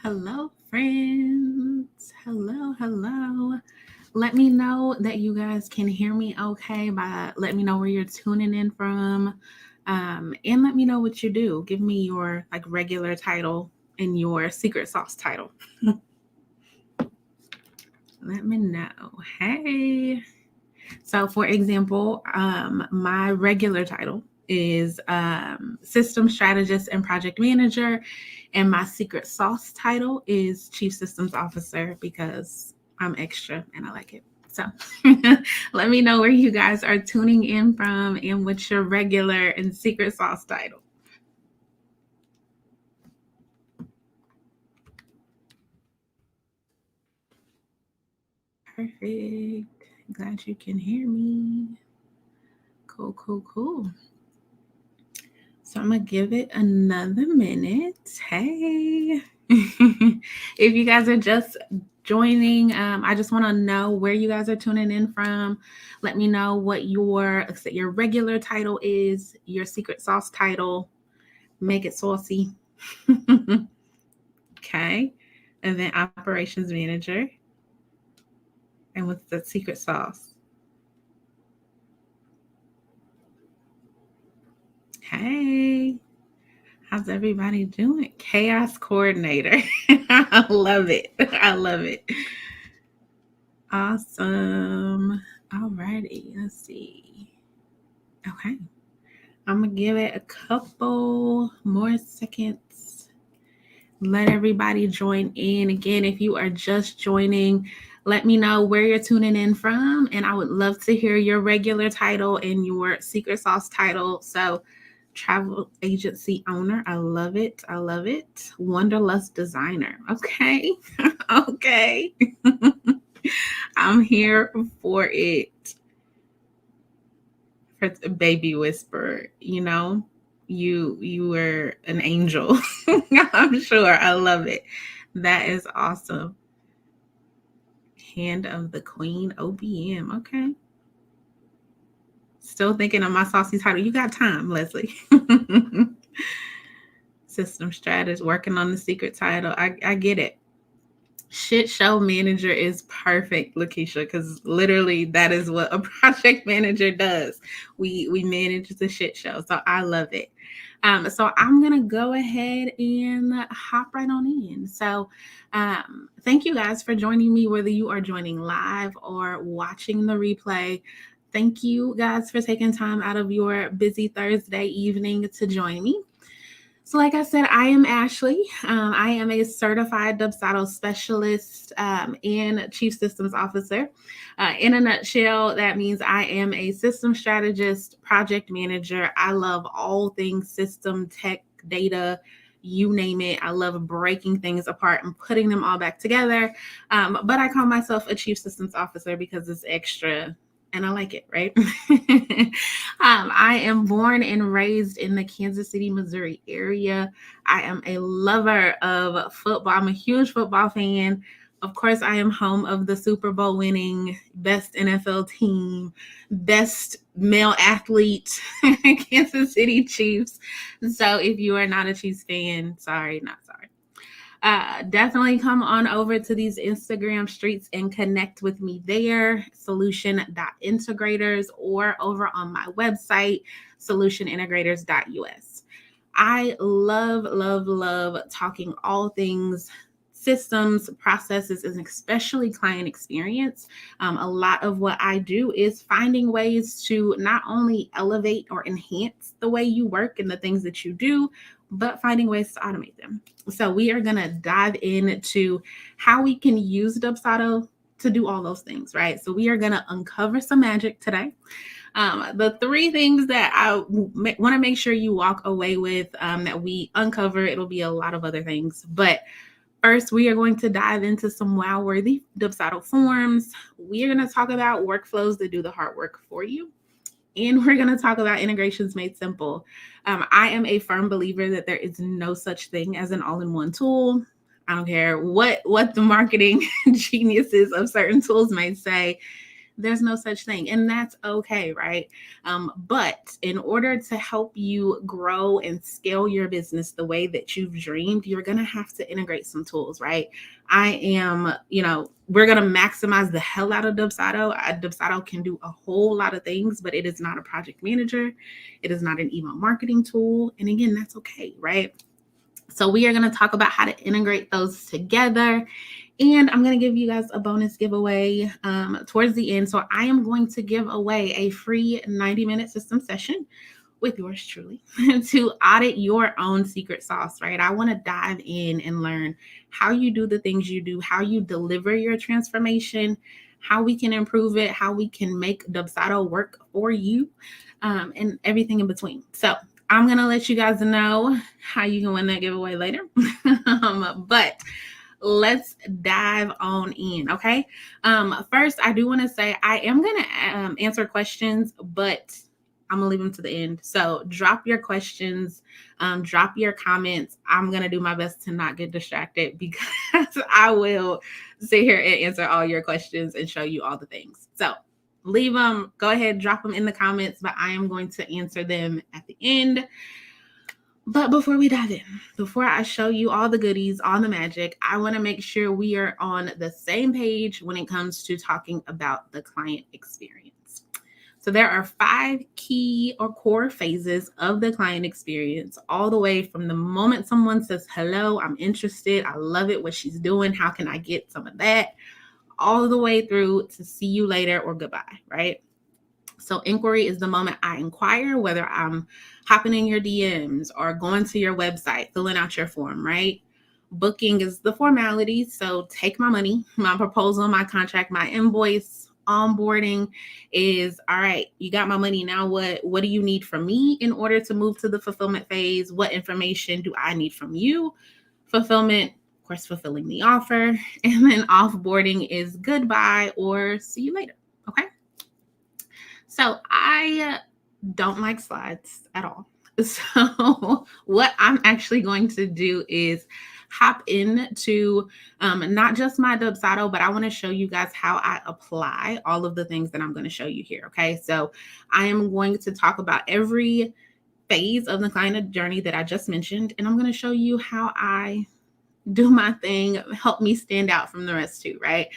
Hello, friends. Hello. Let me know that you guys can hear me okay by let me know where you're tuning in from. And let me know what you do. Give me your like regular title and your secret sauce title. Let me know. Hey. So for example, my regular title is System Strategist and Project Manager. And my secret sauce title is Chief Systems Officer because I'm extra and I like it. So let me know where you guys are tuning in from and what's your regular and secret sauce title. Perfect. Glad you can hear me. Cool. So I'm going to give it another minute. Hey. If you guys are just joining, I just want to know where you guys are tuning in from. Let me know what your regular title is, your secret sauce title. Make it saucy. Okay. And then operations manager. And what's the secret sauce? Hey. How's everybody doing? Chaos coordinator. I love it. Awesome. Alrighty, let's see. Okay. I'm going to give it a couple more seconds. Let everybody join in. Again, if you are just joining, let me know where you're tuning in from. And I would love to hear your regular title and your secret sauce title. So travel agency owner. I love it. Wanderlust designer. Okay. Okay. I'm here for it. For baby whisperer, you were an angel. I'm sure. I love it. That is awesome. Hand of the Queen OBM. Okay. Still thinking of my saucy title. You got time, Leslie. System strategist, working on the secret title. I get it. Shit show manager is perfect, Lakeisha, because literally that is what a project manager does. We manage the shit show. So I love it. So I'm going to go ahead and hop right on in. So thank you guys for joining me, whether you are joining live or watching the replay. Thank you guys for taking time out of your busy Thursday evening to join me. So like I said, I am Ashley. I am a Certified Dubsado Specialist and Chief Systems Officer. In a nutshell, that means I am a system strategist, project manager. I love all things system, tech, data, you name it. I love breaking things apart and putting them all back together. But I call myself a Chief Systems Officer because it's extra and I like it, right? I am born and raised in the Kansas City, Missouri area. I am a lover of football. I'm a huge football fan. Of course, I am home of the Super Bowl winning best NFL team, best male athlete, Kansas City Chiefs. So if you are not a Chiefs fan, sorry, not sorry. Definitely come on over to these Instagram streets and connect with me there, solution.integrators, or over on my website, solutionintegrators.us. I love talking all things systems, processes, and especially client experience. A lot of what I do is finding ways to not only elevate or enhance the way you work and the things that you do, but finding ways to automate them. So we are going to dive into how we can use Dubsado to do all those things, right? So we are going to uncover some magic today. The three things that I want to make sure you walk away with that we uncover, it'll be a lot of other things, but First, we are going to dive into some wow-worthy Dubsado forms. We are going to talk about workflows that do the hard work for you. And we're going to talk about integrations made simple. I am a firm believer that there is no such thing as an all-in-one tool. I don't care what the marketing geniuses of certain tools might say. There's no such thing, and that's okay, right? But in order to help you grow and scale your business the way that you've dreamed, you're going to have to integrate some tools, right? We're going to maximize the hell out of Dubsado. Dubsado can do a whole lot of things, but it is not a project manager. It is not an email marketing tool. And again, that's okay, right? So we are going to talk about how to integrate those together. And I'm going to give you guys a bonus giveaway towards the end. So I am going to give away a free 90-minute system session with yours truly to audit your own secret sauce, right? I want to dive in and learn how you do the things you do, how you deliver your transformation, how we can improve it, how we can make Dubsado work for you, and everything in between. So I'm going to let you guys know how you can win that giveaway later. But let's dive on in, okay? First, I do want to say I am going to answer questions, but I'm going to leave them to the end. So drop your questions, drop your comments. I'm going to do my best to not get distracted because I will sit here and answer all your questions and show you all the things. So leave them, go ahead, drop them in the comments, but I am going to answer them at the end. But before we dive in, before I show you all the goodies, all the magic, I want to make sure we are on the same page when it comes to talking about the client experience. So there are 5 key or core phases of the client experience, all the way from the moment someone says, hello, I'm interested, I love it, what she's doing, how can I get some of that, all the way through to see you later or goodbye, right? So inquiry is the moment I inquire, whether I'm hopping in your DMs or going to your website, filling out your form, right? Booking is the formality. So take my money, my proposal, my contract, my invoice. Onboarding is, all right, you got my money. Now what do you need from me in order to move to the fulfillment phase? What information do I need from you? Fulfillment, of course, fulfilling the offer. And then offboarding is goodbye or see you later. Okay. So I don't like slides at all. So what I'm actually going to do is hop into not just my Dubsado, but I want to show you guys how I apply all of the things that I'm going to show you here. Okay. So I am going to talk about every phase of the client journey that I just mentioned, and I'm going to show you how I do my thing, help me stand out from the rest too, right?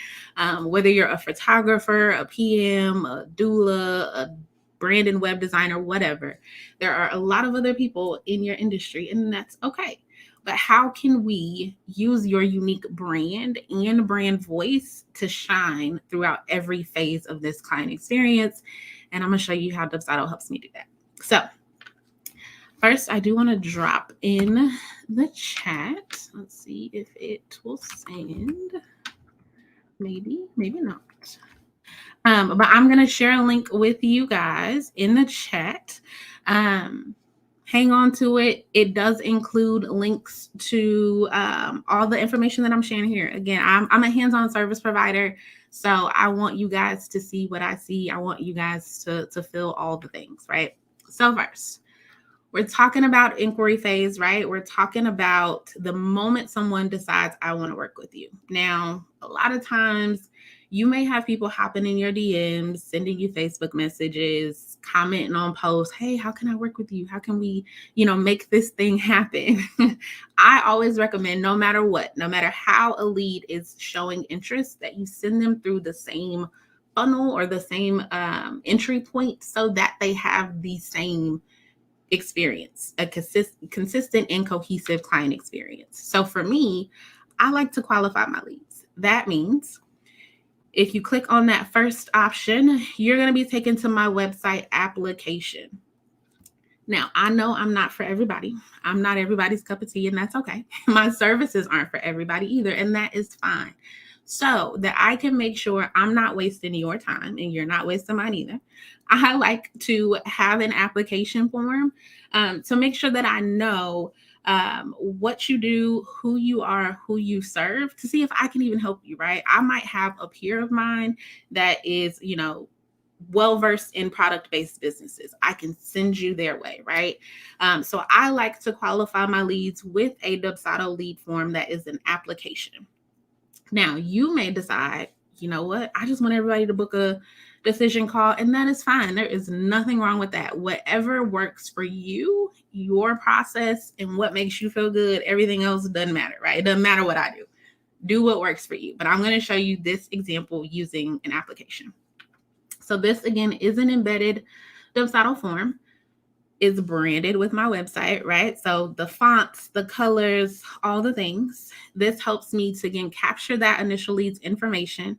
Whether you're a photographer, a PM, a doula, a brand and web designer, whatever, there are a lot of other people in your industry, and that's okay. But how can we use your unique brand and brand voice to shine throughout every phase of this client experience? And I'm going to show you how Dubsado helps me do that. So first, I do want to drop in the chat. Let's see if it will send. Maybe not. But I'm going to share a link with you guys in the chat. Hang on to it. It does include links to all the information that I'm sharing here. Again, I'm a hands-on service provider, so I want you guys to see what I see. I want you guys to feel all the things, right? So first, we're talking about inquiry phase, right? We're talking about the moment someone decides I want to work with you. Now, a lot of times you may have people hopping in your DMs, sending you Facebook messages, commenting on posts. Hey, how can I work with you? How can we, make this thing happen? I always recommend, no matter what, no matter how a lead is showing interest, that you send them through the same funnel or the same entry point so that they have the same experience, a consistent and cohesive client experience. So for me, I like to qualify my leads. That means if you click on that first option, you're going to be taken to my website application. Now, I know I'm not for everybody. I'm not everybody's cup of tea, and that's okay. My services aren't for everybody either, and that is fine. So that I can make sure I'm not wasting your time and you're not wasting mine either, I like to have an application form to make sure that I know what you do, who you are, who you serve, to see if I can even help you, right? I might have a peer of mine that is, well versed in product based businesses. I can send you their way, right? So I like to qualify my leads with a Dubsado lead form that is an application. Now, you may decide, you know what, I just want everybody to book a decision call, and that is fine. There is nothing wrong with that. Whatever works for you, your process, and what makes you feel good, everything else doesn't matter, right? It doesn't matter what I do. Do what works for you. But I'm going to show you this example using an application. So this, again, is an embedded Dubsado form. It's branded with my website, right? So the fonts, the colors, all the things. This helps me to, again, capture that initial lead's information.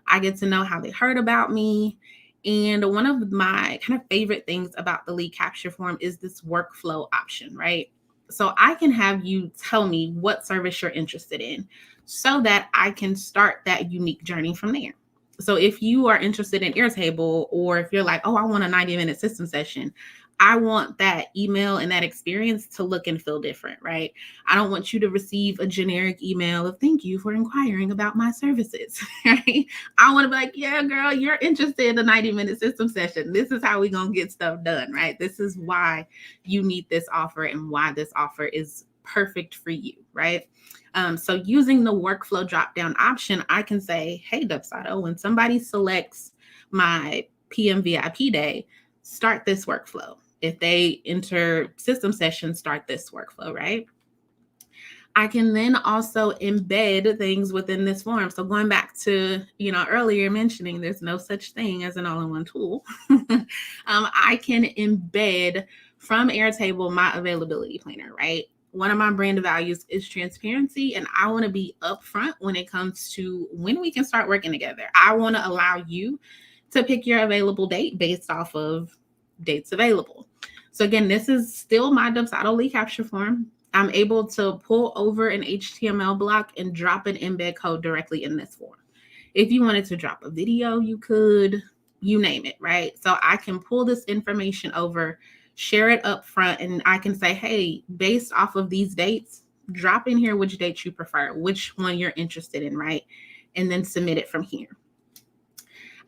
I get to know how they heard about me. And one of my kind of favorite things about the lead capture form is this workflow option, right? So I can have you tell me what service you're interested in so that I can start that unique journey from there. So if you are interested in Airtable, or if you're like, oh, I want a 90-minute system session, I want that email and that experience to look and feel different, right? I don't want you to receive a generic email of thank you for inquiring about my services, right? I want to be like, yeah, girl, you're interested in a 90-minute system session. This is how we're going to get stuff done, right? This is why you need this offer and why this offer is perfect for you, right? So using the workflow drop-down option, I can say, hey, Dubsado, when somebody selects my PM VIP day, start this workflow. If they enter system session, start this workflow, right? I can then also embed things within this form. So going back to, earlier mentioning there's no such thing as an all-in-one tool. I can embed from Airtable my availability planner, right? One of my brand values is transparency, and I want to be upfront when it comes to when we can start working together. I want to allow you to pick your available date based off of dates available. So again, this is still my Dubsado lead capture form. I'm able to pull over an HTML block and drop an embed code directly in this form. If you wanted to drop a video, you could, you name it, right? So I can pull this information over, share it up front, and I can say, hey, based off of these dates, drop in here which dates you prefer, which one you're interested in, right? And then submit it from here.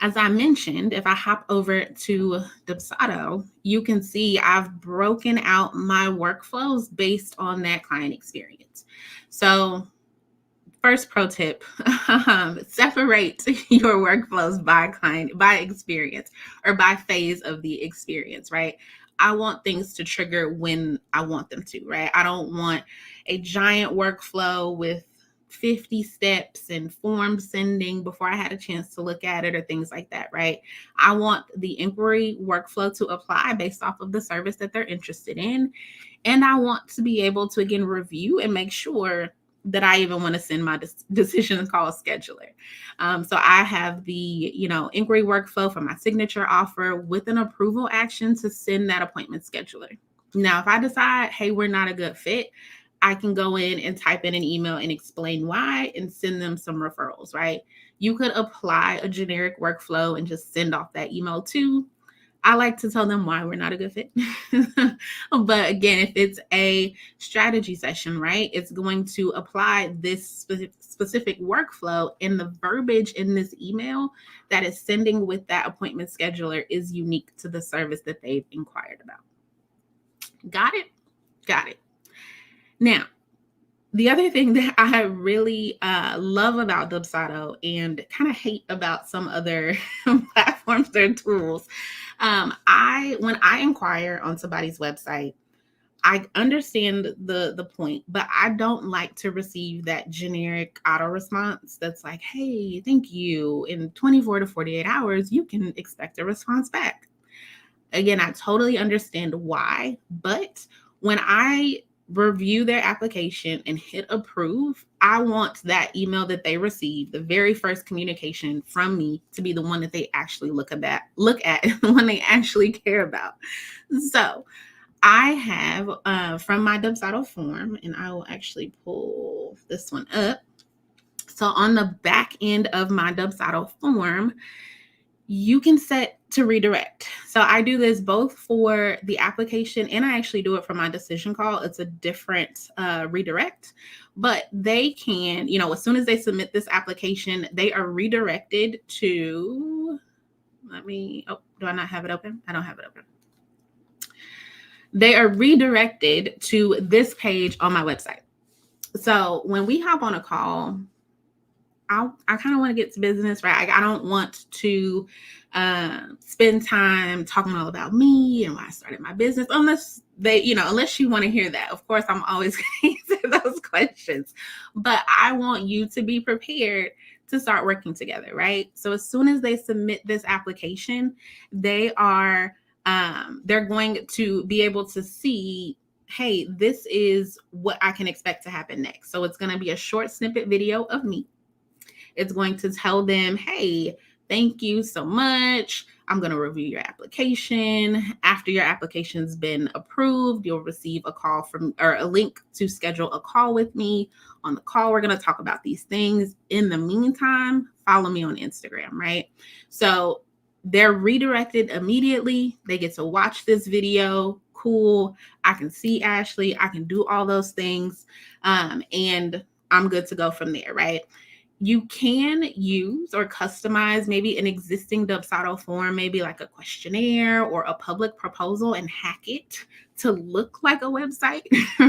As I mentioned, if I hop over to Dubsado, you can see I've broken out my workflows based on that client experience. So first pro tip, separate your workflows by client, by experience, or by phase of the experience, right? I want things to trigger when I want them to, right? I don't want a giant workflow with 50 steps and form sending before I had a chance to look at it or things like that, right? I want the inquiry workflow to apply based off of the service that they're interested in. And I want to be able to, again, review and make sure that I even want to send my decision call scheduler. So I have the, inquiry workflow for my signature offer with an approval action to send that appointment scheduler. Now, if I decide, hey, we're not a good fit, I can go in and type in an email and explain why and send them some referrals, right? You could apply a generic workflow and just send off that email too. I like to tell them why we're not a good fit. But again, if it's a strategy session, right, it's going to apply this specific workflow, and the verbiage in this email that is sending with that appointment scheduler is unique to the service that they've inquired about. Got it? Got it. Now, the other thing that I really love about Dubsado and kind of hate about some other platforms or tools, when I inquire on somebody's website, I understand the point, but I don't like to receive that generic auto response that's like, hey, thank you. In 24 to 48 hours, you can expect a response back. Again, I totally understand why, but when I review their application and hit approve, I want that email that they receive, the very first communication from me, to be the one that they actually look at, the one they actually care about. So I have from my Dubsado form, and I will actually pull this one up. So on the back end of my Dubsado form, you can set to redirect. So I do this both for the application and I actually do it for my decision call. It's a different redirect, but they can, as soon as they submit this application, they are redirected to, do I not have it open? I don't have it open. They are redirected to this page on my website. So when we hop on a call, I kind of want to get to business, right? I don't want to spend time talking all about me and why I started my business, unless you want to hear that. Of course, I'm always going to answer those questions, but I want you to be prepared to start working together, right? So as soon as they submit this application, they are they're going to be able to see, hey, this is what I can expect to happen next. So it's going to be a short snippet video of me. It's going to tell them, hey, thank you so much. I'm going to review your application. After your application's been approved, you'll receive a call or a link to schedule a call with me. On the call, we're going to talk about these things. In the meantime, follow me on Instagram, right? So they're redirected immediately. They get to watch this video. Cool. I can see Ashley. I can do all those things. And I'm good to go from there, right? You can use or customize maybe an existing Dubsado form, maybe like a questionnaire or a public proposal, and hack it to look like a website,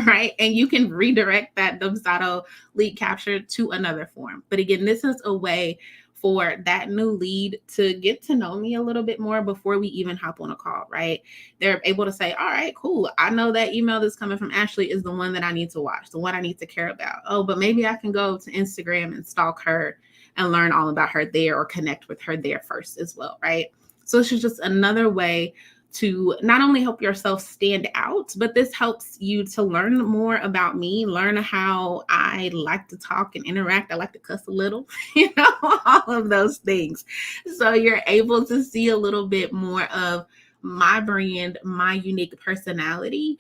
right? And you can redirect that Dubsado lead capture to another form. But again, this is a way for that new lead to get to know me a little bit more before we even hop on a call, right? They're able to say, all right, cool. I know that email that's coming from Ashley is the one that I need to watch, the one I need to care about. Oh, but maybe I can go to Instagram and stalk her and learn all about her there or connect with her there first as well, right? So it's just another way to not only help yourself stand out, but this helps you to learn more about me, learn how I like to talk and interact. I like to cuss a little, all of those things. So you're able to see a little bit more of my brand, my unique personality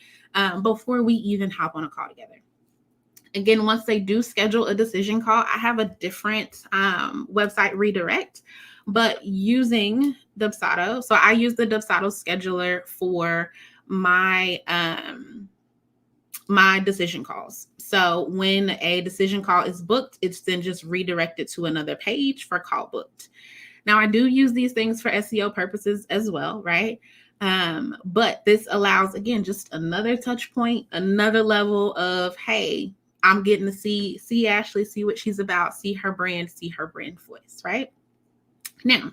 before we even hop on a call together. Again, once they do schedule a decision call, I have a different website redirect, but using Dubsado. So I use the Dubsado scheduler for my my decision calls. So when a decision call is booked, it's then just redirected to another page for call booked. Now, I do use these things for SEO purposes as well, right? But this allows, again, just another touch point, another level of, hey, I'm getting to see Ashley, see what she's about, see her brand voice, right? Now,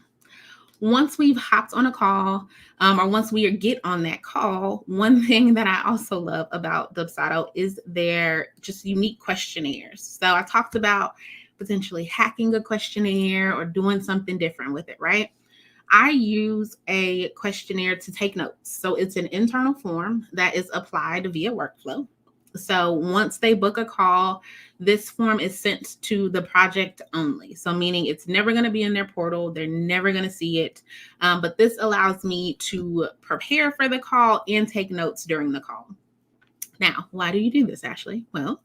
once we've hopped on a call, or once we get on that call, one thing that I also love about Dubsado is their just unique questionnaires. So I talked about potentially hacking a questionnaire or doing something different with it, right? I use a questionnaire to take notes. So it's an internal form that is applied via workflow. So once they book a call, this form is sent to the project only. So meaning it's never going to be in their portal. They're never going to see it. But this allows me to prepare for the call and take notes during the call. Now, why do you do this, Ashley? Well,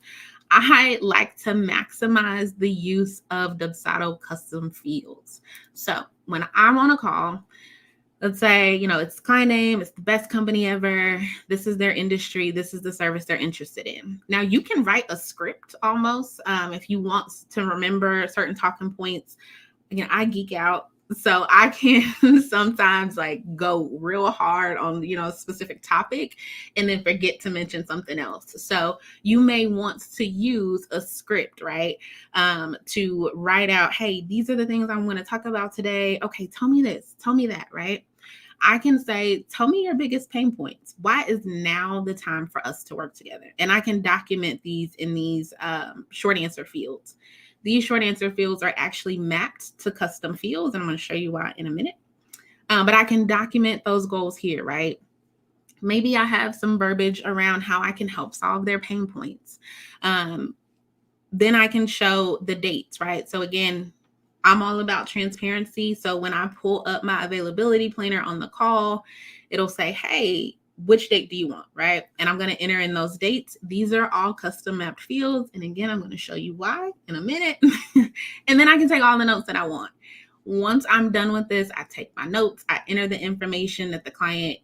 I like to maximize the use of Dubsado custom fields. So when I'm on a call, let's say, it's client name, it's the best company ever, this is their industry, this is the service they're interested in. Now, you can write a script almost if you want to remember certain talking points. Again, I geek out. So I can sometimes go real hard on, a specific topic and then forget to mention something else. So you may want to use a script, right? To write out, hey, these are the things I'm going to talk about today. Okay, tell me this, tell me that, right? I can say, tell me your biggest pain points. Why is now the time for us to work together? And I can document these in these short answer fields. These short answer fields are actually mapped to custom fields, and I'm going to show you why in a minute. But I can document those goals here, right? Maybe I have some verbiage around how I can help solve their pain points. Then I can show the dates, right? So again, I'm all about transparency. So when I pull up my availability planner on the call, it'll say, hey, which date do you want, right? And I'm going to enter in those dates. These are all custom mapped fields. And again, I'm going to show you why in a minute. And then I can take all the notes that I want. Once I'm done with this, I take my notes, I enter the information that the client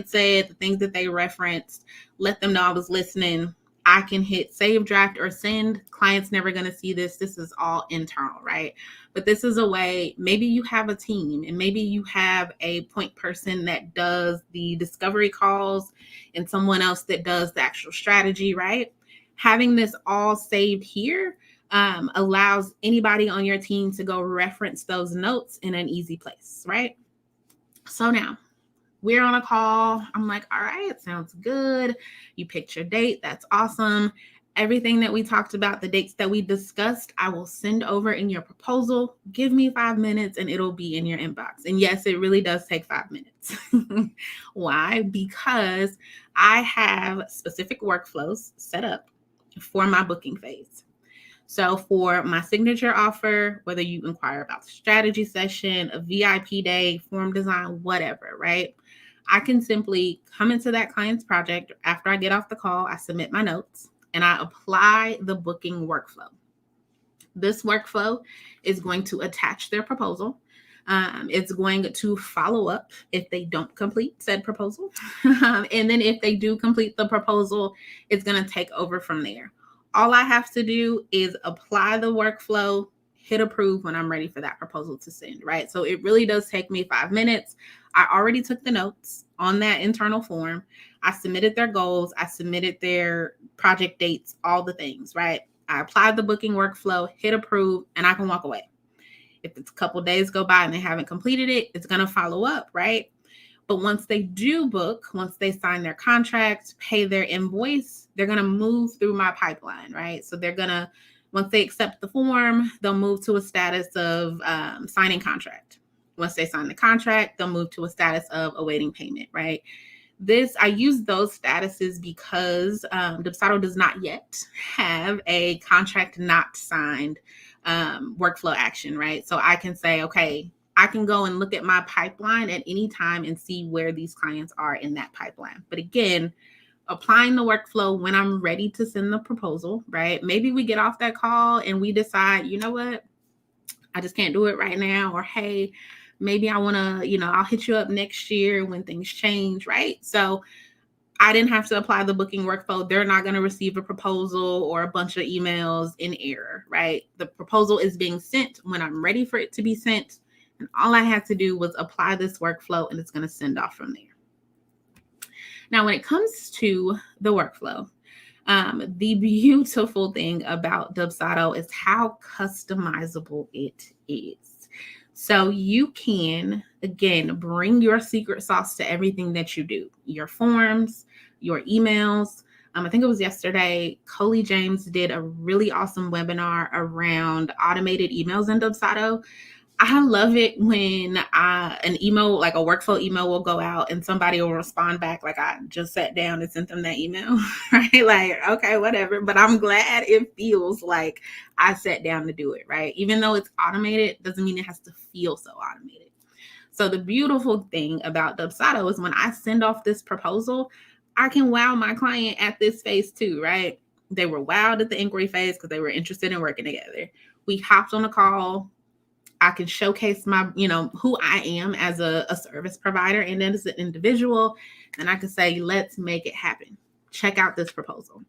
said, the things that they referenced, let them know I was listening. I can hit save, draft, or send. Client's never going to see this. This is all internal, right? But this is a way, maybe you have a team and maybe you have a point person that does the discovery calls and someone else that does the actual strategy, right? Having this all saved here allows anybody on your team to go reference those notes in an easy place, right? So now we're on a call. I'm like, all right, sounds good. You picked your date. That's awesome. Everything that we talked about, the dates that we discussed, I will send over in your proposal. Give me 5 minutes and it'll be in your inbox. And yes, it really does take 5 minutes. Why? Because I have specific workflows set up for my booking phase. So for my signature offer, whether you inquire about the strategy session, a VIP day, form design, whatever, right? I can simply come into that client's project. After I get off the call, I submit my notes and I apply the booking workflow. This workflow is going to attach their proposal. It's going to follow up if they don't complete said proposal. And then if they do complete the proposal, it's going to take over from there. All I have to do is apply the workflow, hit approve when I'm ready for that proposal to send, right? So it really does take me 5 minutes. I already took the notes on that internal form. I submitted their goals. I submitted their project dates, all the things, right? I applied the booking workflow, hit approve, and I can walk away. If it's a couple days go by and they haven't completed it, it's going to follow up, right? But once they do book, once they sign their contract, pay their invoice, they're going to move through my pipeline, right? So they're going to, once they accept the form, they'll move to a status of signing contract. Once they sign the contract, they'll move to a status of awaiting payment, right? I use those statuses because Dubsado does not yet have a contract not signed workflow action, right? So I can say, okay, I can go and look at my pipeline at any time and see where these clients are in that pipeline. But again, applying the workflow when I'm ready to send the proposal, right? Maybe we get off that call and we decide, you know what, I just can't do it right now. Or, hey, maybe I want to, I'll hit you up next year when things change, right? So I didn't have to apply the booking workflow. They're not going to receive a proposal or a bunch of emails in error, right? The proposal is being sent when I'm ready for it to be sent. And all I had to do was apply this workflow and it's going to send off from there. Now, when it comes to the workflow, the beautiful thing about Dubsado is how customizable it is. So you can, again, bring your secret sauce to everything that you do, your forms, your emails. I think it was yesterday, Coley James did a really awesome webinar around automated emails in Dubsado. I love it when an email, like a workflow email, will go out and somebody will respond back like I just sat down and sent them that email, right? Like, okay, whatever. But I'm glad it feels like I sat down to do it, right? Even though it's automated, doesn't mean it has to feel so automated. So the beautiful thing about Dubsado is when I send off this proposal, I can wow my client at this phase too, right? They were wowed at the inquiry phase because they were interested in working together. We hopped on a call. I can showcase my, who I am as a service provider and then as an individual. And I can say, let's make it happen. Check out this proposal.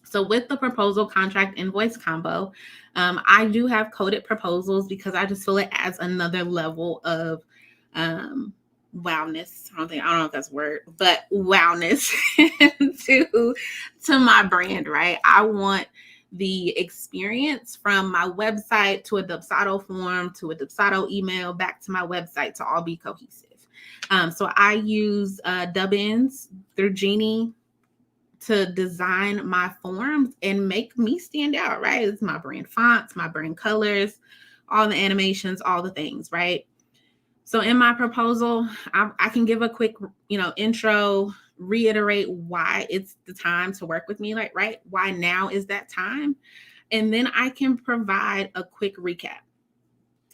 So with the proposal contract invoice combo, I do have coded proposals because I just feel it adds another level of wowness. I don't know if that's a word, but wowness to my brand, right? I want the experience from my website to a Dubsado form to a Dubsado email back to my website to all be cohesive. So I use Dubbins through Genie to design my forms and make me stand out, right? It's my brand fonts, my brand colors, all the animations, all the things, right? So in my proposal, I can give a quick, intro, reiterate why it's the time to work with me, like, right? Why now is that time? And then I can provide a quick recap.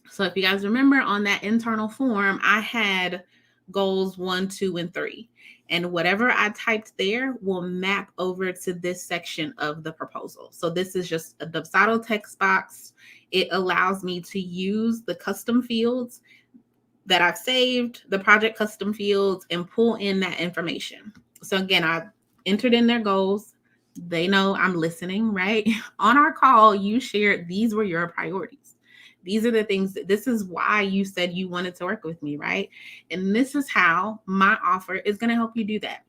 So if you guys remember on that internal form, I had goals 1, 2, and 3. And whatever I typed there will map over to this section of the proposal. So this is just a Dubsado text box. It allows me to use the custom fields that I've saved, the project custom fields, and pull in that information. So again, I've entered in their goals. They know I'm listening, right? On our call, you shared these were your priorities. These are the things this is why you said you wanted to work with me, right? And this is how my offer is going to help you do that.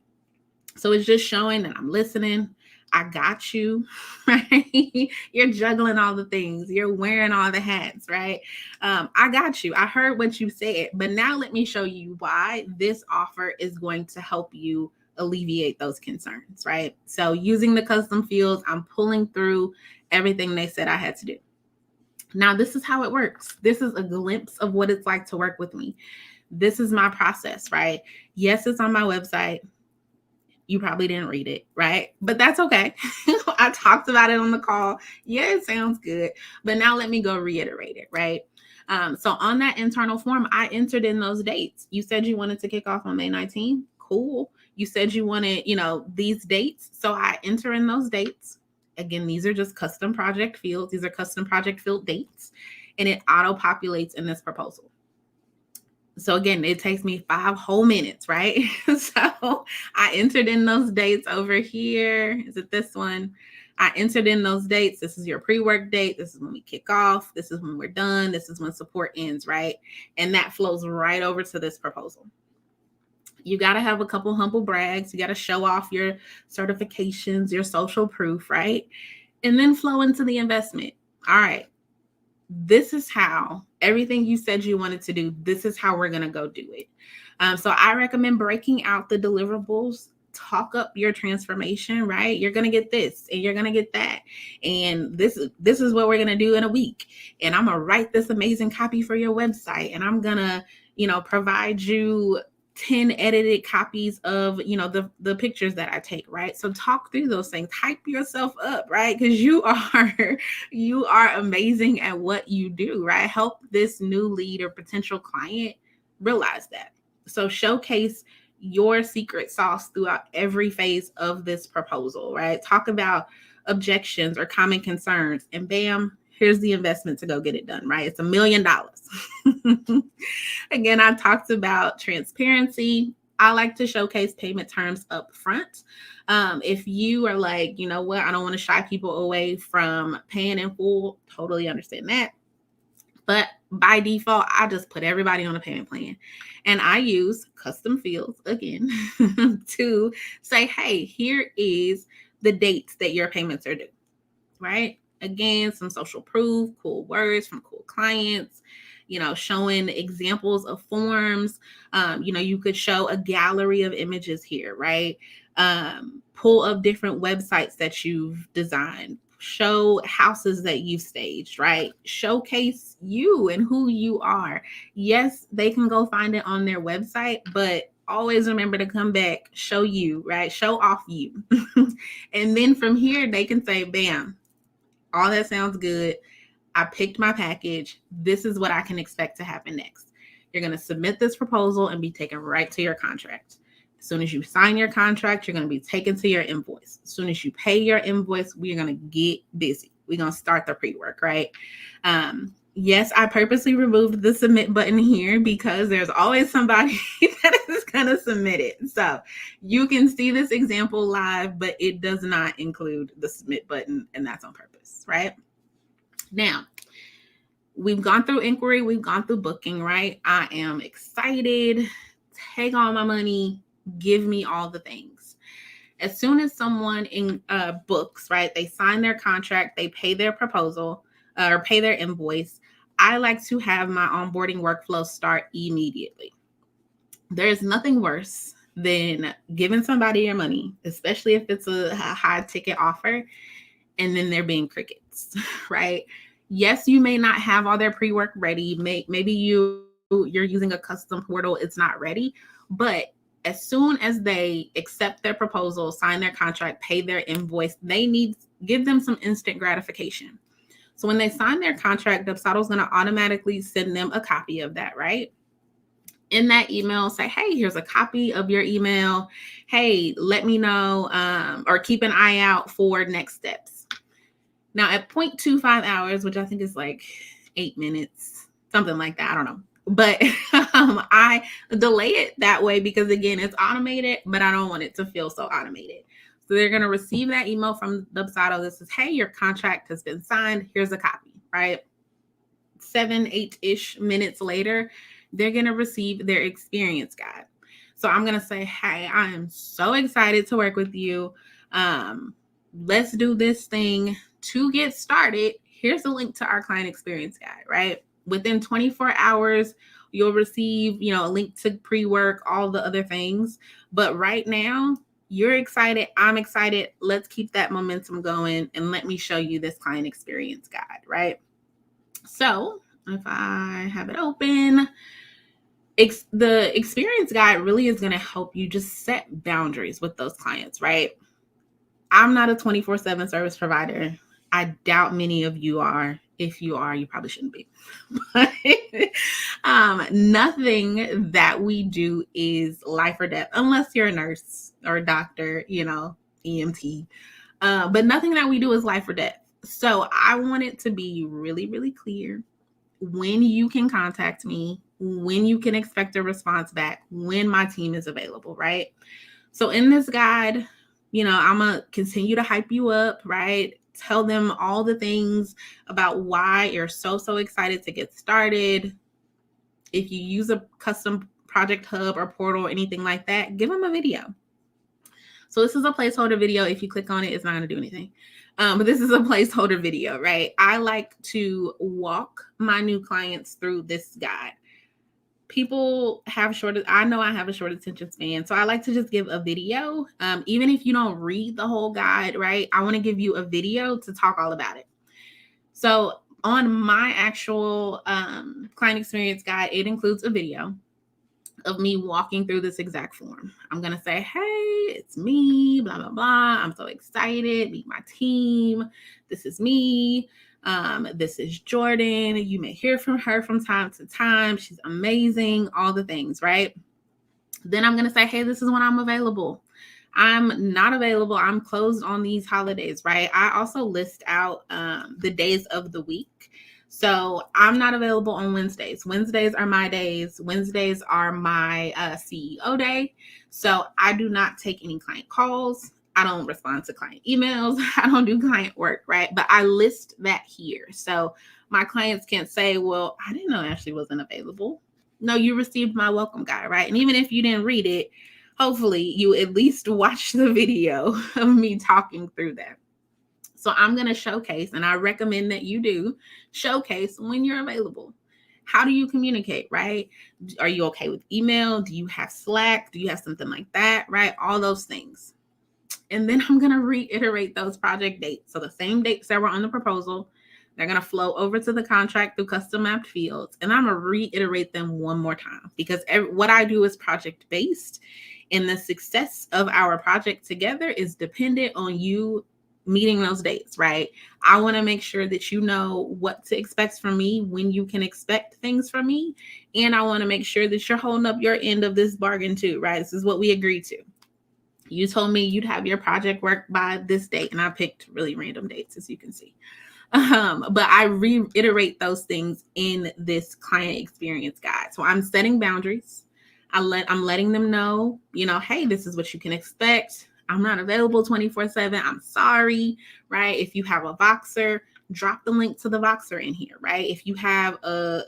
So it's just showing that I'm listening. I got you, right? You're juggling all the things. You're wearing all the hats, right? I got you. I heard what you said, but now let me show you why this offer is going to help you alleviate those concerns, right? So using the custom fields, I'm pulling through everything they said I had to do. Now, this is how it works. This is a glimpse of what it's like to work with me. This is my process, right? Yes, it's on my website. You probably didn't read it, right? But that's okay. I talked about it on the call. Yeah, it sounds good. But now let me go reiterate it, right? So on that internal form, I entered in those dates. You said you wanted to kick off on May 19th. Cool. You said you wanted, these dates. So I enter in those dates. Again, these are just custom project fields. These are custom project field dates. And it auto-populates in this proposal. So again, it takes me 5 whole minutes, right? So I entered in those dates over here. Is it this one? I entered in those dates. This is your pre-work date. This is when we kick off. This is when we're done. This is when support ends, right? And that flows right over to this proposal. You got to have a couple humble brags. You got to show off your certifications, your social proof, right? And then flow into the investment. All right. This is how everything you said you wanted to do, this is how we're going to go do it. So I recommend breaking out the deliverables, talk up your transformation, right? You're going to get this and you're going to get that. And this is what we're going to do in a week. And I'm going to write this amazing copy for your website. And I'm going to, provide you 10 edited copies of, the pictures that I take, right? So talk through those things, hype yourself up, right? Because you are amazing at what you do, right? Help this new lead or potential client realize that. So showcase your secret sauce throughout every phase of this proposal, right? Talk about objections or common concerns, and bam, here's the investment to go get it done, right? It's $1 million. Again, I talked about transparency. I like to showcase payment terms up front. If you are like, you know what, I don't want to shy people away from paying in full, totally understand that. But by default, I just put everybody on a payment plan. And I use custom fields, again, to say, hey, here is the dates that your payments are due, right? Again, some social proof, cool words from cool clients, showing examples of forms. You could show a gallery of images here, right? Pull up different websites that you've designed. Show houses that you've staged, right? Showcase you and who you are. Yes, they can go find it on their website, but always remember to come back, show you, right? Show off you. And then from here, they can say, bam, all that sounds good. I picked my package. This is what I can expect to happen next. You're going to submit this proposal and be taken right to your contract. As soon as you sign your contract, you're going to be taken to your invoice. As soon as you pay your invoice, we're going to get busy. We're going to start the pre-work, right? Yes, I purposely removed the submit button here because there's always somebody that is going to submit it. So you can see this example live, but it does not include the submit button, and that's on purpose, right? Now, we've gone through inquiry, we've gone through booking, right? I am excited. Take all my money, give me all the things. As soon as someone books, right, they sign their contract, they pay their proposal or pay their invoice, I like to have my onboarding workflow start immediately. There's nothing worse than giving somebody your money, especially if it's a high ticket offer, and then they're being crickets, right? Yes, you may not have all their pre-work ready. Maybe you're using a custom portal, it's not ready. But as soon as they accept their proposal, sign their contract, pay their invoice, give them some instant gratification. So when they sign their contract, Dubsado is going to automatically send them a copy of that, right? In that email, say, hey, here's a copy of your email. Hey, let me know or keep an eye out for next steps. Now at 0.25 hours, which I think is like 8 minutes, something like that, I don't know. But I delay it that way because, again, it's automated, but I don't want it to feel so automated. So they're going to receive that email from Dubsado that says, hey, your contract has been signed. Here's a copy, right? 7-8-ish minutes later, they're going to receive their experience guide. So I'm going to say, hey, I am so excited to work with you. Let's do this thing. To get started, here's a link to our client experience guide, right? Within 24 hours, you'll receive, a link to pre-work, all the other things. But right now, you're excited. I'm excited. Let's keep that momentum going and let me show you this client experience guide, right? So if I have it open, the experience guide really is going to help you just set boundaries with those clients, right? I'm not a 24/7 service provider. I doubt many of you are. If you are, you probably shouldn't be. But nothing that we do is life or death, unless you're a nurse or a doctor, EMT. But nothing that we do is life or death. So I want it to be really, really clear when you can contact me, when you can expect a response back, when my team is available, right? So in this guide, I'm going to continue to hype you up, right? Tell them all the things about why you're so excited to get started. If you use a custom project hub or portal or anything like that, give them a video. So this is a placeholder video. If you click on it, it's not going to do anything. But this is a placeholder video, right? I like to walk my new clients through this guide. People have I know I have a short attention span, so I like to just give a video. Even if you don't read the whole guide, right? I want to give you a video to talk all about it. So on my actual client experience guide, it includes a video of me walking through this exact form. I'm going to say, hey, it's me, blah, blah, blah. I'm so excited. Meet my team. This is me. This is Jordan. You may hear from her from time to time. She's amazing. All the things, right? Then I'm going to say, hey, this is when I'm available. I'm not available. I'm closed on these holidays, right? I also list out the days of the week. So I'm not available on Wednesdays. Wednesdays are my days. Wednesdays are my CEO day. So I do not take any client calls. I don't respond to client emails. I don't do client work, right? But I list that here. So my clients can't say, well, I didn't know Ashley wasn't available. No, you received my welcome guide, right? And even if you didn't read it, hopefully you at least watch the video of me talking through that. So I'm going to showcase, and I recommend that you do showcase when you're available. How do you communicate, right? Are you okay with email? Do you have Slack? Do you have something like that, right? All those things. And then I'm going to reiterate those project dates. So the same dates that were on the proposal, they're going to flow over to the contract through custom mapped fields. And I'm going to reiterate them one more time because what I do is project based. And the success of our project together is dependent on you meeting those dates, right? I want to make sure that you know what to expect from me, when you can expect things from me. And I want to make sure that you're holding up your end of this bargain too, right? This is what we agreed to. You told me you'd have your project work by this date, and I picked really random dates, as you can see. But I reiterate those things in this client experience guide. So I'm setting boundaries. I'm letting them know, hey, this is what you can expect. I'm not available 24/7. I'm sorry, right? If you have a Voxer, drop the link to the Voxer in here, right? If you have a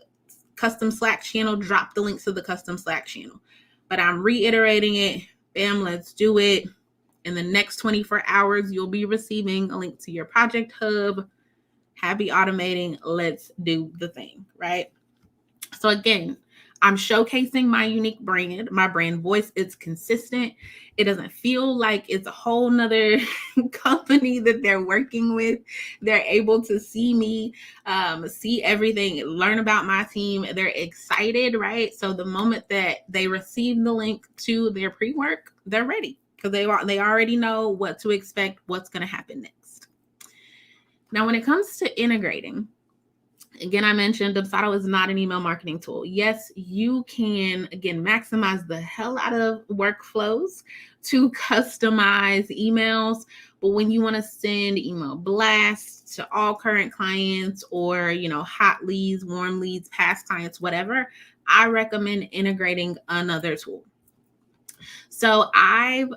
custom Slack channel, drop the link to the custom Slack channel. But I'm reiterating it. Bam, let's do it. In the next 24 hours, you'll be receiving a link to your project hub. Happy automating. Let's do the thing, right? So again, I'm showcasing my unique brand, my brand voice. It's consistent. It doesn't feel like it's a whole nother company that they're working with. They're able to see me, see everything, learn about my team. They're excited, right? So the moment that they receive the link to their pre-work, they're ready because they already know what to expect, what's going to happen next. Now, when it comes to integrating, Again, I mentioned Dubsado is not an email marketing tool. Yes, you can, again, maximize the hell out of workflows to customize emails. But when you want to send email blasts to all current clients or, hot leads, warm leads, past clients, whatever, I recommend integrating another tool. So I've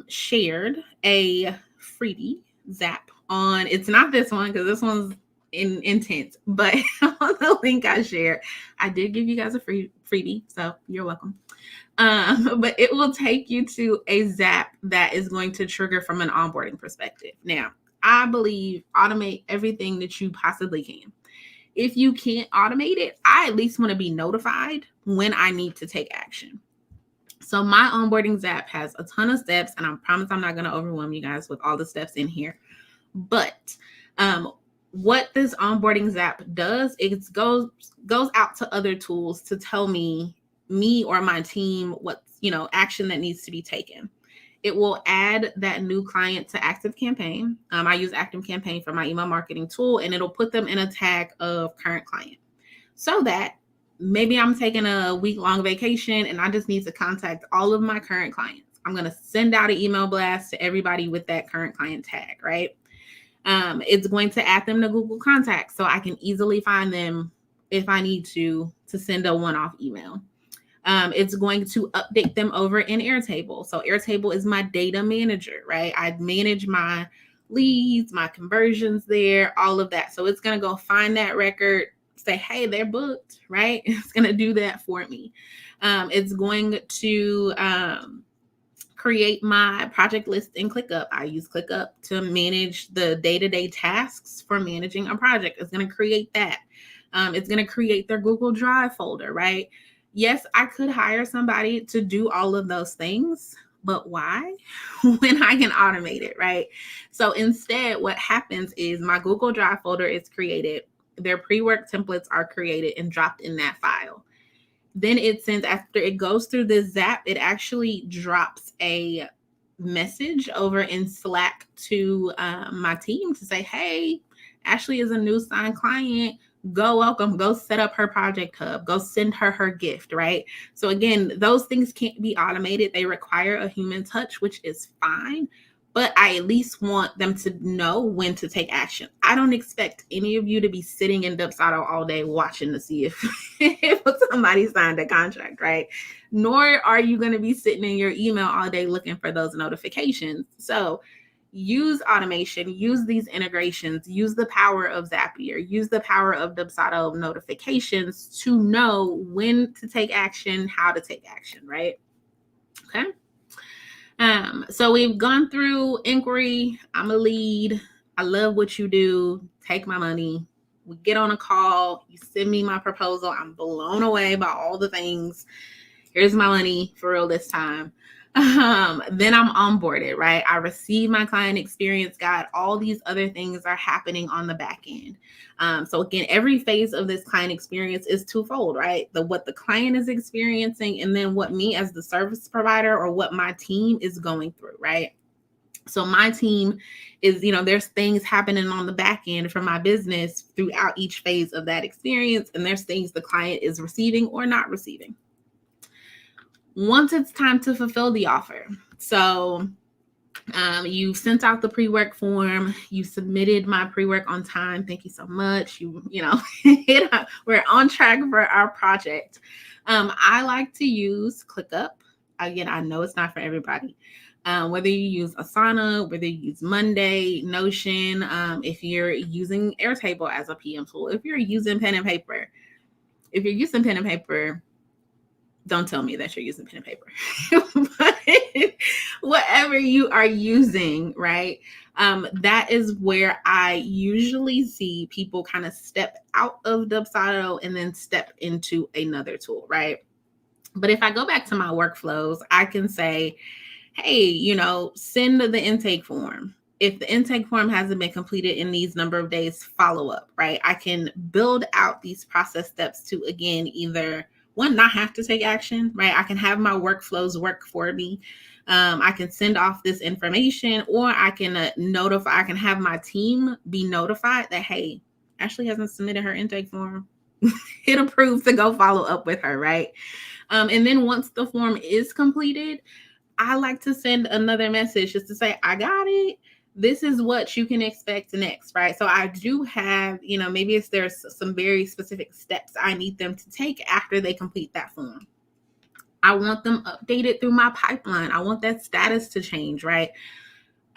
shared a freebie Zap on, it's not this one because this one's intense, but on the link I shared, I did give you guys a freebie, so you're welcome. But it will take you to a Zap that is going to trigger from an onboarding perspective. Now, I believe automate everything that you possibly can. If you can't automate it, I at least want to be notified when I need to take action. So my onboarding Zap has a ton of steps, and I promise I'm not going to overwhelm you guys with all the steps in here. But what this onboarding Zap does, it goes out to other tools to tell me or my team what action that needs to be taken. It will add that new client to ActiveCampaign. I use ActiveCampaign for my email marketing tool, and it'll put them in a tag of current client, so that maybe I'm taking a week-long vacation and I just need to contact all of my current clients. I'm going to send out an email blast to everybody with that current client tag, right? It's going to add them to Google Contacts so I can easily find them if I need to send a one-off email. It's going to update them over in Airtable. So Airtable is my data manager, right? I manage my leads, my conversions there, all of that. So it's going to go find that record, say, hey, they're booked, right? It's going to do that for me. It's going to create my project list in ClickUp. I use ClickUp to manage the day-to-day tasks for managing a project. It's going to create that. It's going to create their Google Drive folder, right? Yes, I could hire somebody to do all of those things, but why? When I can automate it, right? So instead, what happens is my Google Drive folder is created. Their pre-work templates are created and dropped in that file. Then it sends, after it goes through this Zap, it actually drops a message over in Slack to my team to say, hey, Ashley is a new signed client. Go welcome, go set up her project hub, go send her gift, right? So again, those things can't be automated. They require a human touch, which is fine. But I at least want them to know when to take action. I don't expect any of you to be sitting in Dubsado all day watching to see if somebody signed a contract, right? Nor are you going to be sitting in your email all day looking for those notifications. So use automation, use these integrations, use the power of Zapier, use the power of Dubsado notifications to know when to take action, how to take action, right? Okay. So we've gone through inquiry. I'm a lead. I love what you do. Take my money. We get on a call. You send me my proposal. I'm blown away by all the things. Here's my money for real this time. Then I'm onboarded, right? I receive my client experience guide. All these other things are happening on the back end. So again, every phase of this client experience is twofold, right? What the client is experiencing, and then what me as the service provider or what my team is going through, right? So my team is, there's things happening on the back end for my business throughout each phase of that experience. And there's things the client is receiving or not receiving. Once it's time to fulfill the offer. So you sent out the pre-work form. You submitted my pre-work on time. Thank you so much. We're on track for our project. I like to use ClickUp. Again, I know it's not for everybody. Whether you use Asana, whether you use Monday, Notion, if you're using Airtable as a PM tool, if you're using pen and paper, don't tell me that you're using pen and paper. But whatever you are using, right? That is where I usually see people kind of step out of Dubsado and then step into another tool, right? But if I go back to my workflows, I can say, hey, send the intake form. If the intake form hasn't been completed in these number of days, follow up, right? I can build out these process steps to, again, either one, not have to take action, right? I can have my workflows work for me. I can send off this information, or I can I can have my team be notified that, hey, Ashley hasn't submitted her intake form. Hit approve to go follow up with her, right? And then once the form is completed, I like to send another message just to say, I got it. This is what you can expect next, right? So I do have, maybe if there's some very specific steps I need them to take after they complete that form. I want them updated through my pipeline. I want that status to change, right?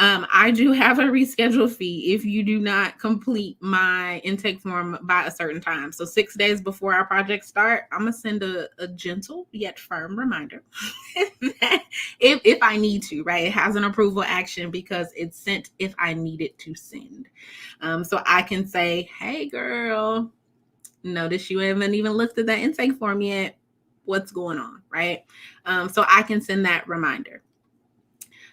I do have a reschedule fee if you do not complete my intake form by a certain time. So 6 days before our project start, I'm gonna send a gentle yet firm reminder if I need to, right? It has an approval action because it's sent if I need it to send. So I can say, hey girl, notice you haven't even looked at that intake form yet. What's going on, right? So I can send that reminder.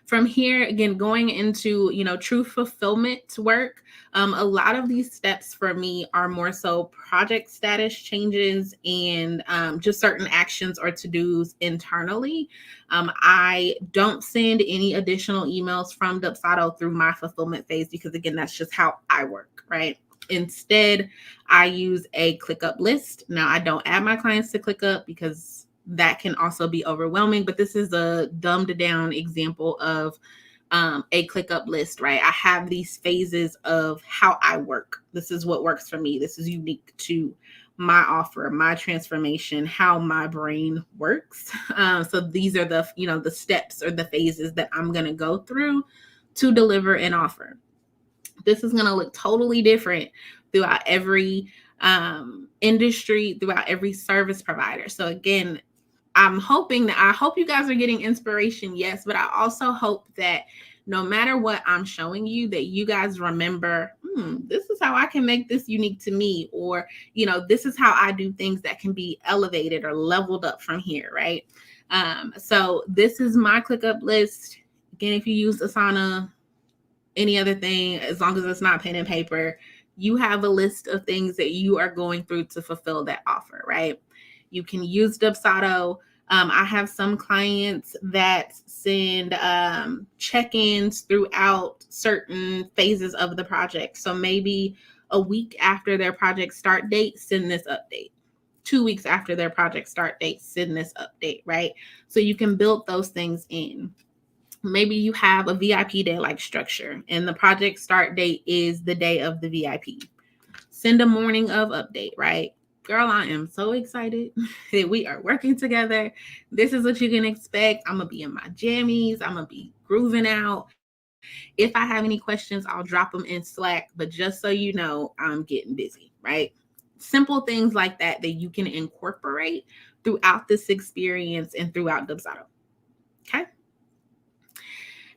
From here, again, going into, true fulfillment work, a lot of these steps for me are more so project status changes and just certain actions or to-dos internally. I don't send any additional emails from Dubsado through my fulfillment phase because, again, that's just how I work, right? Instead, I use a ClickUp list. Now, I don't add my clients to ClickUp because that can also be overwhelming, but this is a dumbed down example of a ClickUp list, right? I have these phases of how I work. This is what works for me. This is unique to my offer, my transformation, how my brain works. So these are the steps or the phases that I'm going to go through to deliver an offer. This is going to look totally different throughout every industry, throughout every service provider. So again, I hope you guys are getting inspiration, yes, but I also hope that no matter what I'm showing you, that you guys remember, this is how I can make this unique to me, or, this is how I do things that can be elevated or leveled up from here, right? So this is my ClickUp list. Again, if you use Asana, any other thing, as long as it's not pen and paper, you have a list of things that you are going through to fulfill that offer, right? You can use Dubsado. I have some clients that send check-ins throughout certain phases of the project. So maybe a week after their project start date, send this update. 2 weeks after their project start date, send this update, right? So you can build those things in. Maybe you have a VIP day-like structure and the project start date is the day of the VIP. Send a morning of update, right? Girl, I am so excited that we are working together. This is what you can expect. I'm going to be in my jammies. I'm going to be grooving out. If I have any questions, I'll drop them in Slack. But just so you know, I'm getting busy, right? Simple things like that you can incorporate throughout this experience and throughout Dubsado. Okay.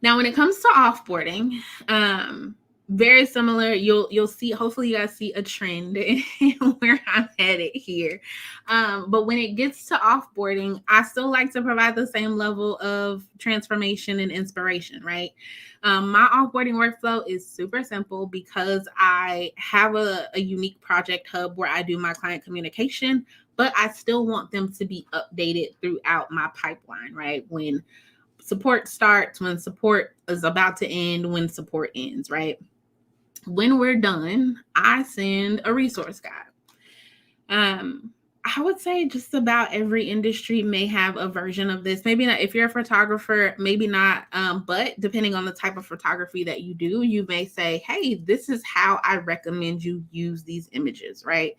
Now, when it comes to offboarding, very similar. You'll see, hopefully you guys see a trend in where I'm headed here. But when it gets to offboarding, I still like to provide the same level of transformation and inspiration, right? My offboarding workflow is super simple because I have a unique project hub where I do my client communication, but I still want them to be updated throughout my pipeline, right? When support starts, when support is about to end, when support ends, right? When we're done, I send a resource guide. I would say just about every industry may have a version of this. Maybe not if you're a photographer, maybe not. But depending on the type of photography that you do, you may say, hey, this is how I recommend you use these images, right?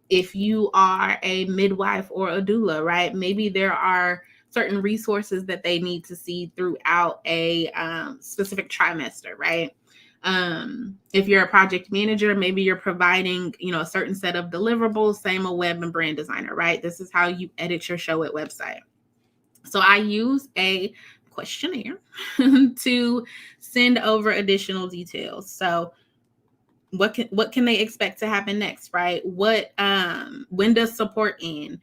If you are a midwife or a doula, right? Maybe there are certain resources that they need to see throughout a specific trimester, right? If you're a project manager, maybe you're providing, a certain set of deliverables, same a web and brand designer, right? This is how you edit your show at website. So I use a questionnaire to send over additional details. So what can they expect to happen next, right? When does support end?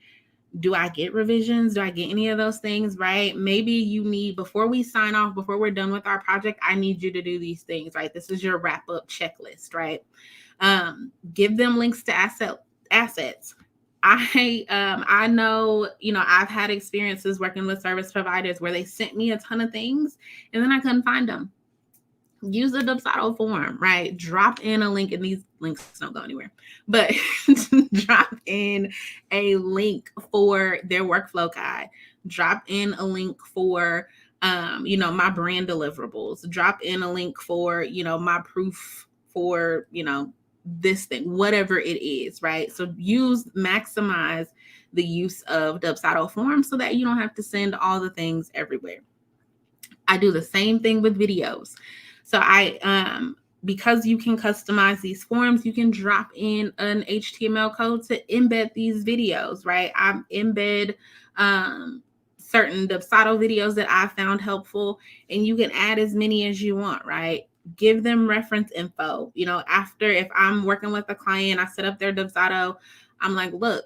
Do I get revisions? Do I get any of those things, right? Maybe you need, before we sign off, before we're done with our project, I need you to do these things, right? This is your wrap up checklist, right? Give them links to assets. I know, I've had experiences working with service providers where they sent me a ton of things and then I couldn't find them. use the Dubsado form, right? Drop in a link, and these links don't go anywhere, but drop in a link for their workflow guide. Drop in a link for, my brand deliverables. Drop in a link for, my proof for, this thing, whatever it is, right? So maximize the use of Dubsado forms so that you don't have to send all the things everywhere. I do the same thing with videos. So because you can customize these forms, you can drop in an HTML code to embed these videos, right? I embed certain Dubsado videos that I found helpful, and you can add as many as you want, right? Give them reference info. After, if I'm working with a client, I set up their Dubsado, I'm like, look,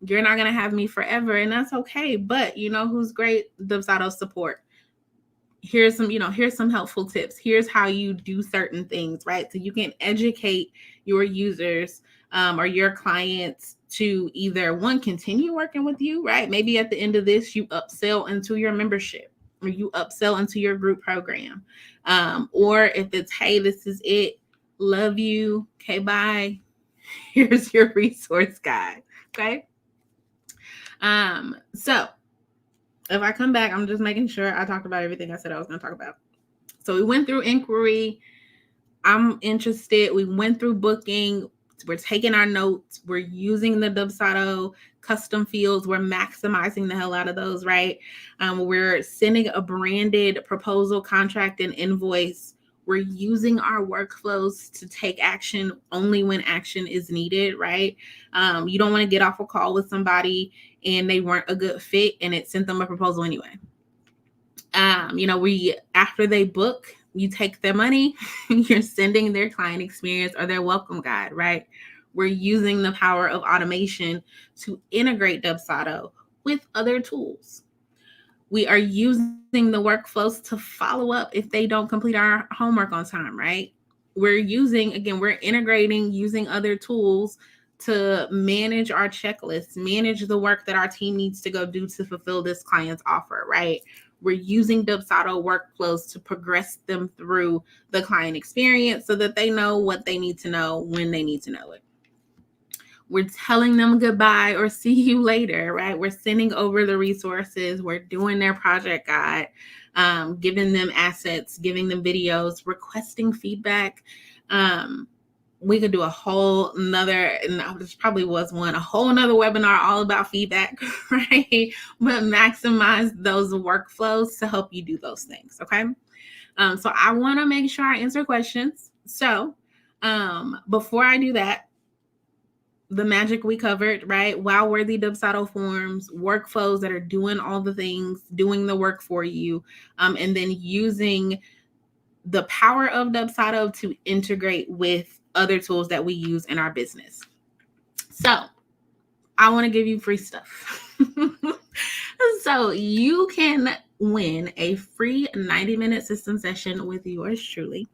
you're not going to have me forever, and that's okay. But you know who's great? Dubsado support. Here's some helpful tips. Here's how you do certain things, right? So you can educate your users or your clients to either, one, continue working with you, right? Maybe at the end of this, you upsell into your membership, or you upsell into your group program. Or if it's, hey, this is it. Love you. Okay, bye. Here's your resource guide. Okay. So if I come back, I'm just making sure I talked about everything I said I was going to talk about. So we went through inquiry. I'm interested. We went through booking. We're taking our notes. We're using the Dubsado custom fields. We're maximizing the hell out of those, right? We're sending a branded proposal, contract, and invoice. We're using our workflows to take action only when action is needed, right? You don't want to get off a call with somebody and they weren't a good fit and it sent them a proposal anyway. After they book, you take their money, you're sending their client experience or their welcome guide, right? We're using the power of automation to integrate Dubsado with other tools. We are using the workflows to follow up if they don't complete our homework on time, right? We're integrating using other tools to manage our checklists, manage the work that our team needs to go do to fulfill this client's offer, right? We're using Dubsado workflows to progress them through the client experience so that they know what they need to know when they need to know it. We're telling them goodbye or see you later, right? We're sending over the resources. We're doing their project guide, giving them assets, giving them videos, requesting feedback. We could do a whole nother, and this probably was a whole nother webinar all about feedback, right? But maximize those workflows to help you do those things, okay? So I want to make sure I answer questions. So before I do that, the magic we covered, right? Wow-worthy Dubsado forms, workflows that are doing all the things, doing the work for you, and then using the power of Dubsado to integrate with other tools that we use in our business. So I want to give you free stuff. So you can win a free 90-minute system session with yours truly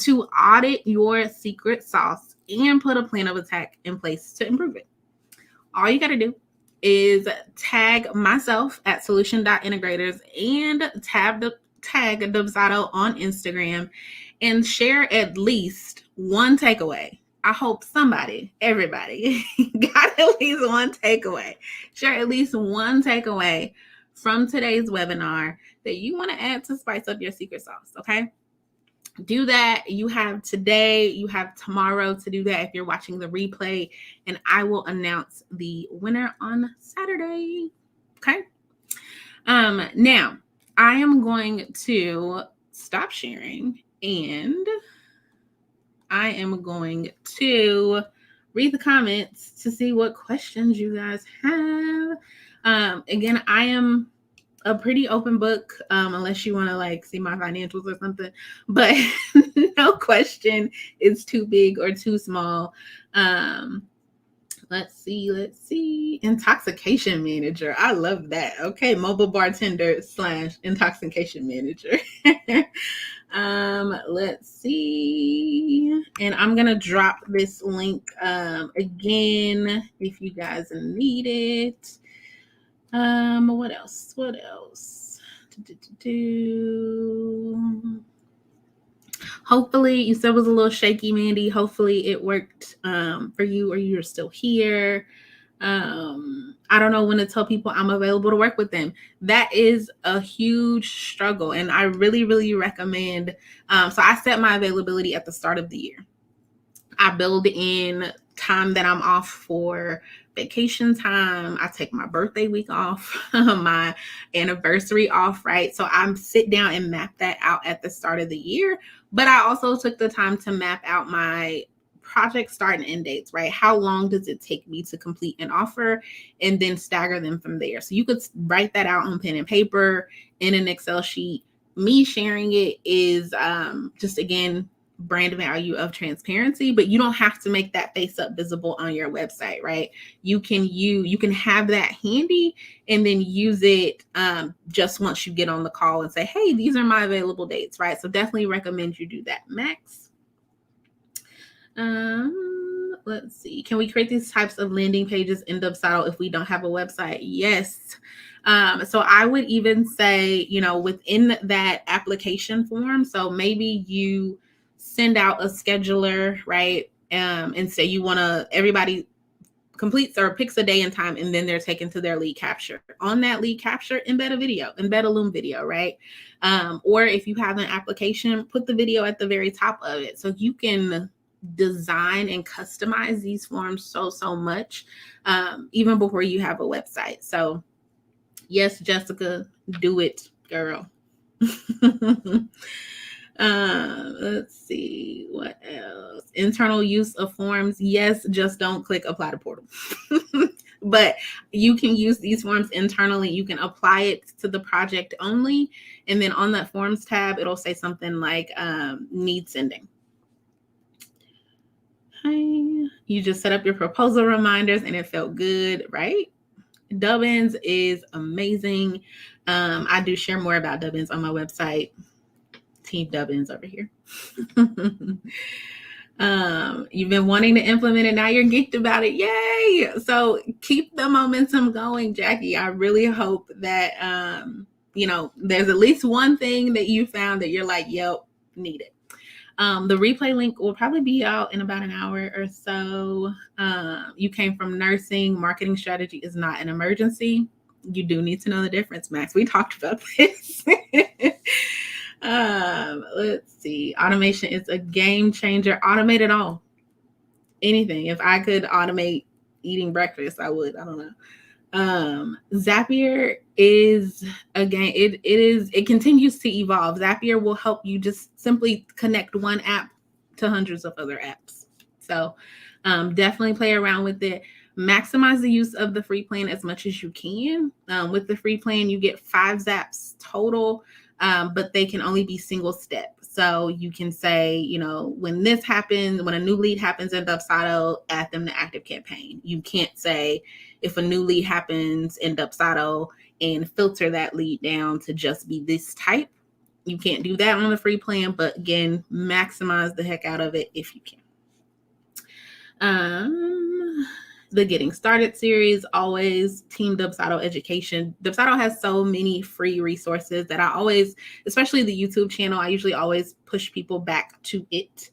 to audit your secret sauce and put a plan of attack in place to improve it. All you got to do is tag myself at solution.integrators and tag Dubsado on Instagram and share at least one takeaway. I hope everybody got at least one takeaway. Share at least one takeaway from today's webinar that you want to add to spice up your secret sauce, okay? Do that. You have today, you have tomorrow to do that if you're watching the replay, and I will announce the winner on Saturday. Okay. Now I am going to stop sharing and I am going to read the comments to see what questions you guys have. Again, I am a pretty open book, unless you want to see my financials or something, but no question is too big or too small. Let's see. Intoxication manager. I love that. Okay. Mobile bartender / intoxication manager. Let's see. And I'm going to drop this link again if you guys need it. What else? Hopefully, you said it was a little shaky, Mandy. Hopefully it worked for you, or you're still here. I don't know when to tell people I'm available to work with them. That is a huge struggle. And I really, really recommend. So I set my availability at the start of the year. I build in time that I'm off for vacation time. I take my birthday week off, my anniversary off, right? So I'm sit down and map that out at the start of the year. But I also took the time to map out my project start and end dates, right? How long does it take me to complete an offer, and then stagger them from there? So you could write that out on pen and paper in an Excel sheet. Me sharing it is just, again, brand value of transparency, but you don't have to make that face up visible on your website, right? You can have that handy and then use it just once you get on the call and say, hey, these are my available dates, right? So definitely recommend you do that. Max. Let's see. Can we create these types of landing pages in Dubsado if we don't have a website? Yes. So I would even say, within that application form, so maybe you send out a scheduler, right? And say you want to, everybody completes or picks a day and time, and then they're taken to their lead capture. On that lead capture, embed a video, embed a Loom video, right? Or if you have an application, put the video at the very top of it. So you can design and customize these forms so much, even before you have a website. So yes, Jessica, do it, girl. Let's see what else. Internal use of forms. Yes, just don't click apply to portal. But you can use these forms internally. You can apply it to the project only, and then on that forms tab, it'll say something like need sending. Hi. You just set up your proposal reminders and it felt good, right? Dubbins is amazing. I do share more about Dubbins on my website. Team Dubbins over here. You've been wanting to implement it. Now you're geeked about it. Yay. So keep the momentum going, Jackie. I really hope that, there's at least one thing that you found that you're like, yep, need it. The replay link will probably be out in about an hour or so. You came from nursing. Marketing strategy is not an emergency. You do need to know the difference, Max. We talked about this. Let's see. Automation is a game changer. Automate it all. Anything. If I could automate eating breakfast, I would. I don't know. Zapier is, again, it continues to evolve. Zapier will help you just simply connect one app to hundreds of other apps. So definitely play around with it. Maximize the use of the free plan as much as you can. With the free plan, you get 5 zaps total, but they can only be single step. So you can say, when this happens, when a new lead happens in Dubsado, add them to active campaign. You can't say if a new lead happens in Dubsado and filter that lead down to just be this type. You can't do that on the free plan, but again, maximize the heck out of it if you can. The Getting Started series, always Team Dubsado education. Dubsado has so many free resources that I always, especially the YouTube channel, I usually always push people back to it.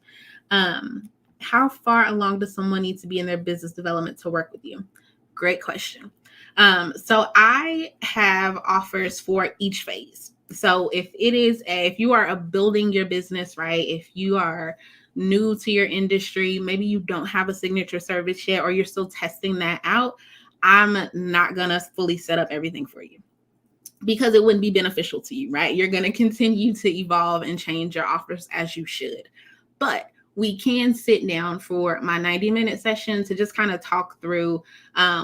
How far along does someone need to be in their business development to work with you? Great question. So I have offers for each phase. So if you are building your business, right? If you are new to your industry, maybe you don't have a signature service yet, or you're still testing that out, I'm not going to fully set up everything for you because it wouldn't be beneficial to you, right? You're going to continue to evolve and change your offers as you should. But we can sit down for my 90-minute session to just kind of talk through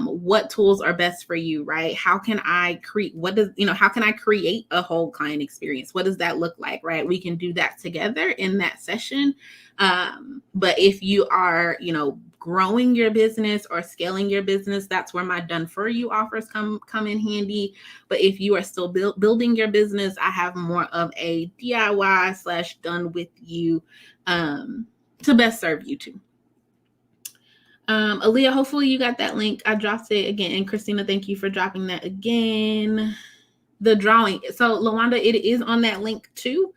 what tools are best for you, right? How can I create a whole client experience? What does that look like, right? We can do that together in that session. But if you are, growing your business or scaling your business, that's where my done for you offers come in handy. But if you are still building your business, I have more of a DIY / done with you to best serve you too. Aaliyah, hopefully you got that link. I dropped it again. And Christina, thank you for dropping that again. the drawing. So Lawanda, it is on that link too.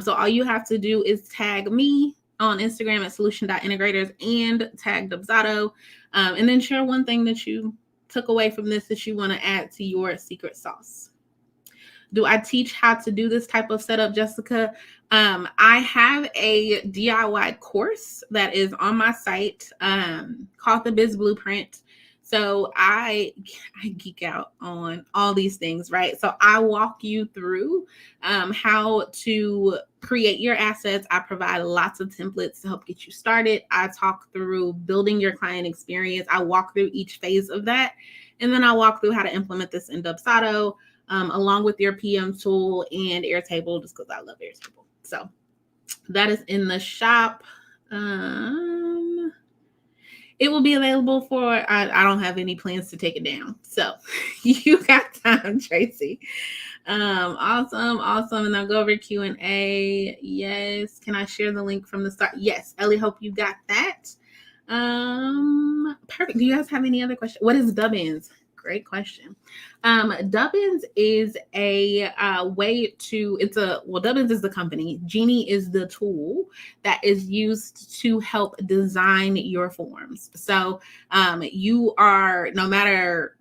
So all you have to do is tag me on Instagram at solution.integrators and tag Dubsado, and then share one thing that you took away from this that you want to add to your secret sauce. Do I teach how to do this type of setup, Jessica? I have a DIY course that is on my site called the Biz Blueprint. So I geek out on all these things, right? So I walk you through how to create your assets. I provide lots of templates to help get you started. I talk through building your client experience. I walk through each phase of that. And then I walk through how to implement this in Dubsado, along with your PM tool and Airtable, just because I love Airtable. So that is in the shop. It will be available for, I don't have any plans to take it down. So you got time, Tracy. Awesome. And I'll go over Q&A. Yes. Can I share the link from the start? Yes. Ellie, hope you got that. Perfect. Do you guys have any other questions? What is Dubbins? Great question. Dubbins is a way to, Dubbins is the company. Genie is the tool that is used to help design your forms. So you are, no matter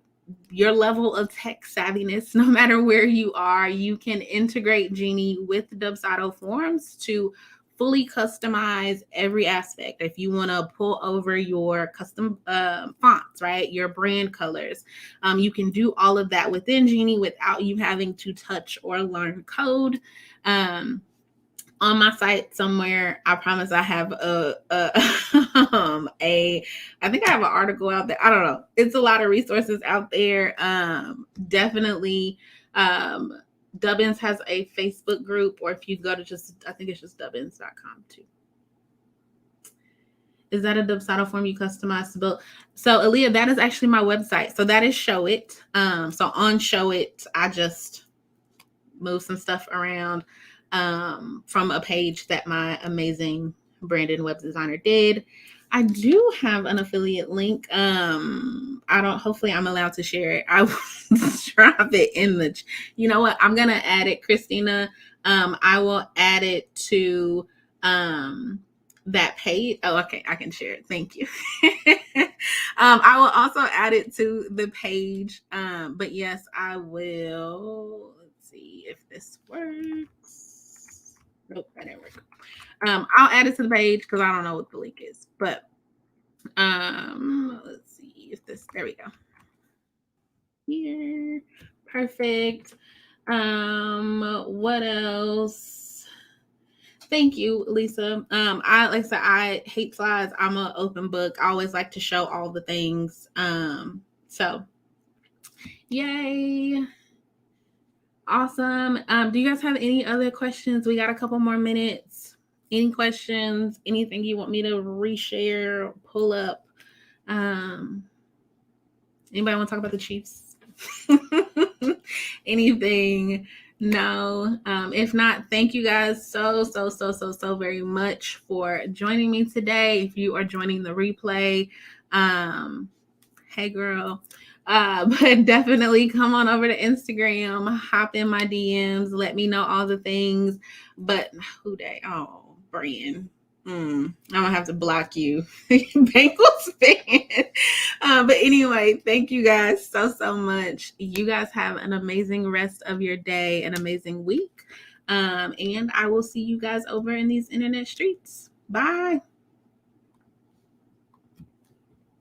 your level of tech savviness, no matter where you are, you can integrate Genie with Dubsado forms to fully customize every aspect. If you want to pull over your custom fonts, right, your brand colors, you can do all of that within Genie without you having to touch or learn code. On my site somewhere, I promise I have I think I have an article out there. I don't know. It's a lot of resources out there. Definitely. Dubbins has a Facebook group, or if you go to I think it's just dubbins.com too. Is that a Dubsado form you customize to build? So Aaliyah, that is actually my website. So that is Show It. So on Show It, I just move some stuff around from a page that my amazing Brandon web designer did. I do have an affiliate link. Hopefully I'm allowed to share it. I will drop it in the, you know what? I'm going to add it, Christina. I will add it to that page. Oh, okay. I can share it. Thank you. I will also add it to the page. But yes, I will. Let's see if this works. Nope, that didn't work. I'll add it to the page because I don't know what the link is, but let's see if there we go. Here, perfect. What else? Thank you, Lisa. I hate slides. I'm an open book. I always like to show all the things. So yay. Awesome. Do you guys have any other questions? We got a couple more minutes. Any questions? Anything you want me to reshare, pull up? Anybody want to talk about the Chiefs? Anything? No. If not, thank you guys so very much for joining me today. If you are joining the replay, hey girl. But definitely come on over to Instagram, hop in my DMs, let me know all the things. But Brian, I'm gonna have to block you. Bengals fan. But anyway, thank you guys so much. You guys have an amazing rest of your day, an amazing week. And I will see you guys over in these internet streets. Bye.